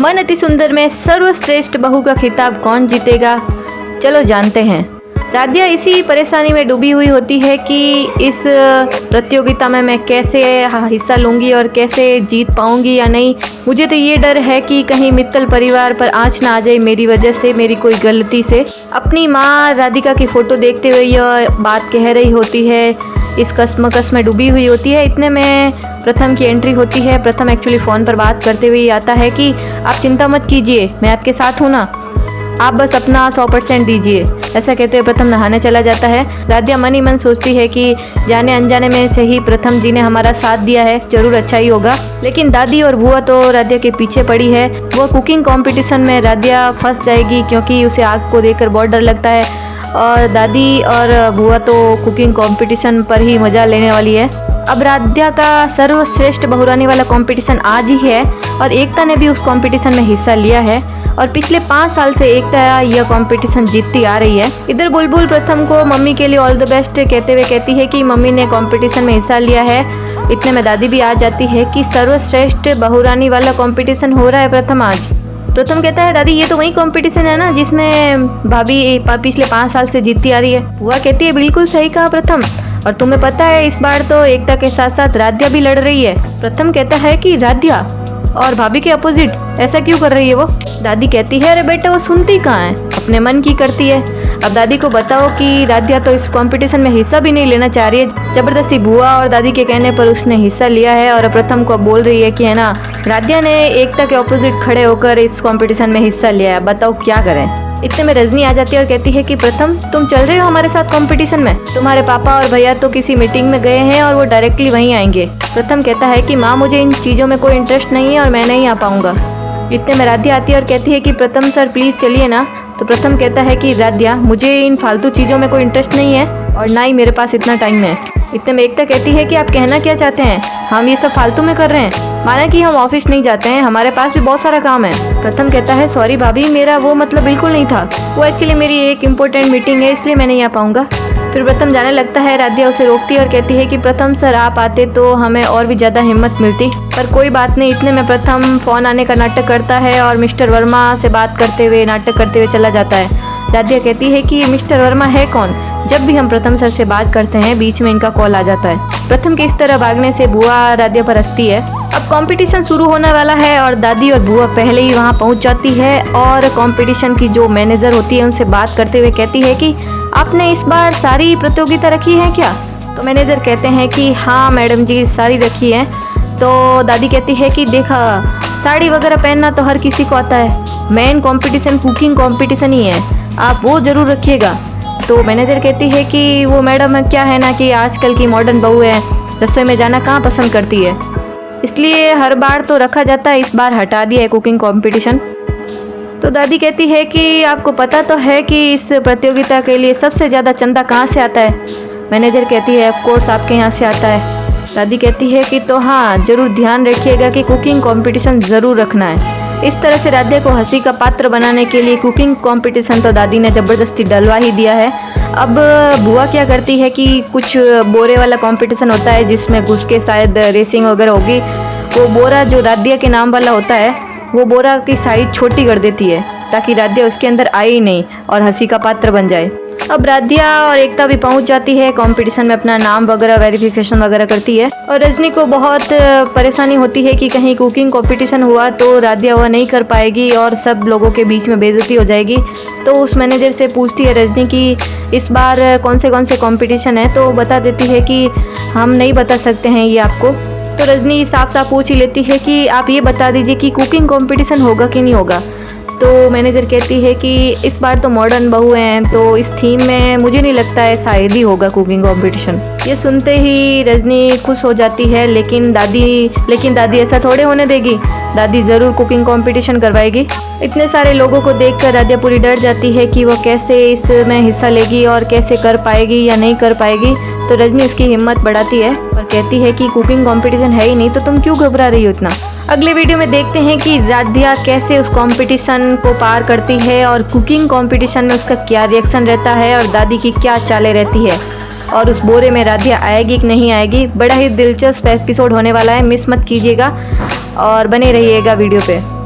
मन अति सुंदर में सर्वश्रेष्ठ बहू का खिताब कौन जीतेगा, चलो जानते हैं। राध्या इसी परेशानी में डूबी हुई होती है कि इस प्रतियोगिता में मैं कैसे हिस्सा लूँगी और कैसे जीत पाऊँगी या नहीं। मुझे तो ये डर है कि कहीं मित्तल परिवार पर आँच ना आ जाए मेरी वजह से, मेरी कोई गलती से। अपनी माँ राधिका की फ़ोटो देखते हुए यह बात कह रही होती है, इस कश्मकश में डूबी हुई होती है। इतने में प्रथम की एंट्री होती है। प्रथम एक्चुअली फ़ोन पर बात करते हुए आता है कि आप चिंता मत कीजिए, मैं आपके साथ हूँ ना, आप बस अपना 100% दीजिए। ऐसा कहते हुए प्रथम नहाने चला जाता है। राध्या मन ही मन सोचती है कि जाने अनजाने में से ही प्रथम जी ने हमारा साथ दिया है, जरूर अच्छा ही होगा। लेकिन दादी और बुआ तो राध्या के पीछे पड़ी है। वो कुकिंग कंपटीशन में राध्या फंस जाएगी क्योंकि उसे आग को देखकर बहुत डर लगता है, और दादी और बुआ तो कुकिंग कंपटीशन पर ही मज़ा लेने वाली है। अब राध्या का सर्वश्रेष्ठ बहुरानी वाला कंपटीशन आज ही है और एकता ने भी उस कंपटीशन में हिस्सा लिया है और पिछले 5 साल से एकता यह कंपटीशन जीतती आ रही है। इधर बुलबुल प्रथम को मम्मी के लिए ऑल द बेस्ट कहते हुए कहती है कि मम्मी ने कंपटीशन में हिस्सा लिया है। इतने में दादी भी आ जाती है कि सर्वश्रेष्ठ बहुरानी वाला कंपटीशन हो रहा है प्रथम आज। प्रथम कहता है दादी ये तो वही कंपटीशन है ना जिसमें भाभी पिछले 5 साल से जीतती आ रही है। बुआ कहती है बिल्कुल सही कहा प्रथम, और तुम्हें पता है इस बार तो एकता के साथ साथ राध्या भी लड़ रही है। प्रथम कहता है कि राध्या और भाभी के अपोजिट ऐसा क्यों कर रही है वो। दादी कहती है अरे बेटा वो सुनती कहाँ है, अपने मन की करती है। अब दादी को बताओ कि राध्या तो इस कंपटीशन में हिस्सा भी नहीं लेना चाह रही है, जबरदस्ती बुआ और दादी के कहने पर उसने हिस्सा लिया है और प्रथम को बोल रही है कि है ना राध्या ने एकता के अपोजिट खड़े होकर इस कंपटीशन में हिस्सा लिया है, बताओ क्या करें। इतने में रजनी आ जाती है और कहती है कि प्रथम तुम चल रहे हो हमारे साथ कंपटीशन में, तुम्हारे पापा और भैया तो किसी मीटिंग में गए हैं और वो डायरेक्टली वहीं आएंगे। प्रथम कहता है कि माँ मुझे इन चीज़ों में कोई इंटरेस्ट नहीं है और मैं नहीं आ पाऊंगा। इतने में राध्या आती है और कहती है कि प्रथम सर प्लीज़ चलिए ना। तो प्रथम कहता है कि राध्या मुझे इन फालतू चीज़ों में कोई इंटरेस्ट नहीं है और ना ही मेरे पास इतना टाइम है। इतने में एकता कहती है कि आप कहना क्या चाहते हैं, हम ये सब फालतू में कर रहे हैं, माना कि हम ऑफिस नहीं जाते हैं, हमारे पास भी बहुत सारा काम है। प्रथम कहता है सॉरी भाभी मेरा वो मतलब बिल्कुल नहीं था, वो एक्चुअली मेरी एक इम्पोर्टेंट मीटिंग है इसलिए मैं नहीं आ पाऊंगा। फिर प्रथम जाने लगता है। राध्या उसे रोकती है और कहती है कि प्रथम सर आप आते तो हमें और भी ज़्यादा हिम्मत मिलती, पर कोई बात नहीं। इतने में प्रथम फ़ोन आने का नाटक करता है और मिस्टर वर्मा से बात करते हुए नाटक करते हुए चला जाता है। राध्या कहती है कि मिस्टर वर्मा है कौन, जब भी हम प्रथम सर से बात करते हैं बीच में इनका कॉल आ जाता है। प्रथम के इस तरह भागने से बुआ राध्या पर हंसती है। अब कंपटीशन शुरू होने वाला है और दादी और बुआ पहले ही वहां पहुंच जाती है और कंपटीशन की जो मैनेजर होती है उनसे बात करते हुए कहती है कि आपने इस बार सारी प्रतियोगिता रखी है क्या। तो मैनेजर कहते हैं कि हाँ मैडम जी सारी रखी है। तो दादी कहती है कि देखा साड़ी वगैरह पहनना तो हर किसी को आता है, मेन कंपटीशन कुकिंग कंपटीशन ही है, आप वो ज़रूर रखिएगा। तो मैनेजर कहती है कि वो मैडम क्या है ना कि आजकल की मॉडर्न बहू है, रसोई में जाना कहाँ पसंद करती है, इसलिए हर बार तो रखा जाता है, इस बार हटा दिया है कुकिंग कंपटीशन। तो दादी कहती है कि आपको पता तो है कि इस प्रतियोगिता के लिए सबसे ज़्यादा चंदा कहाँ से आता है। मैनेजर कहती है ऑफ कोर्स आपके यहाँ से आता है। दादी कहती है कि तो हाँ ज़रूर ध्यान रखिएगा कि कुकिंग कंपटीशन ज़रूर रखना है। इस तरह से राध्या को हंसी का पात्र बनाने के लिए कुकिंग कंपटीशन तो दादी ने ज़बरदस्ती डलवा ही दिया है। अब बुआ क्या करती है कि कुछ बोरे वाला कंपटीशन होता है जिसमें घुस के शायद रेसिंग वगैरह होगी। वो बोरा जो राध्या के नाम वाला होता है वो बोरा की साइज छोटी कर देती है ताकि राध्या उसके अंदर आए ही नहीं और हंसी का पात्र बन जाए। अब राध्या और एकता भी पहुंच जाती है कंपटीशन में, अपना नाम वगैरह वेरिफिकेशन वगैरह करती है और रजनी को बहुत परेशानी होती है कि कहीं कुकिंग कंपटीशन हुआ तो राध्या वह नहीं कर पाएगी और सब लोगों के बीच में बेइज्जती हो जाएगी। तो उस मैनेजर से पूछती है रजनी कि इस बार कौन से कंपटीशन है, तो बता देती है कि हम नहीं बता सकते हैं ये आपको। तो रजनी साफ साफ पूछ ही लेती है कि आप ये बता दीजिए कि कुकिंग कंपटीशन होगा कि नहीं होगा। तो मैनेजर कहती है कि इस बार तो मॉडर्न बहू हैं तो इस थीम में मुझे नहीं लगता है शायद ही होगा कुकिंग कंपटीशन। ये सुनते ही रजनी खुश हो जाती है, लेकिन दादी ऐसा थोड़े होने देगी, दादी ज़रूर कुकिंग कंपटीशन करवाएगी। इतने सारे लोगों को देखकर राध्या पूरी डर जाती है कि वो कैसे इसमें हिस्सा लेगी और कैसे कर पाएगी या नहीं कर पाएगी। तो रजनी उसकी हिम्मत बढ़ाती है और कहती है कि कुकिंग कंपटीशन है ही नहीं तो तुम क्यों घबरा रही हो इतना। अगले वीडियो में देखते हैं कि राध्या कैसे उस कंपटीशन को पार करती है और कुकिंग कंपटीशन में उसका क्या रिएक्शन रहता है और दादी की क्या चालें रहती है और उस बोरे में राध्या आएगी कि नहीं आएगी। बड़ा ही दिलचस्प एपिसोड होने वाला है, मिस मत कीजिएगा और बने रहिएगा वीडियो पे।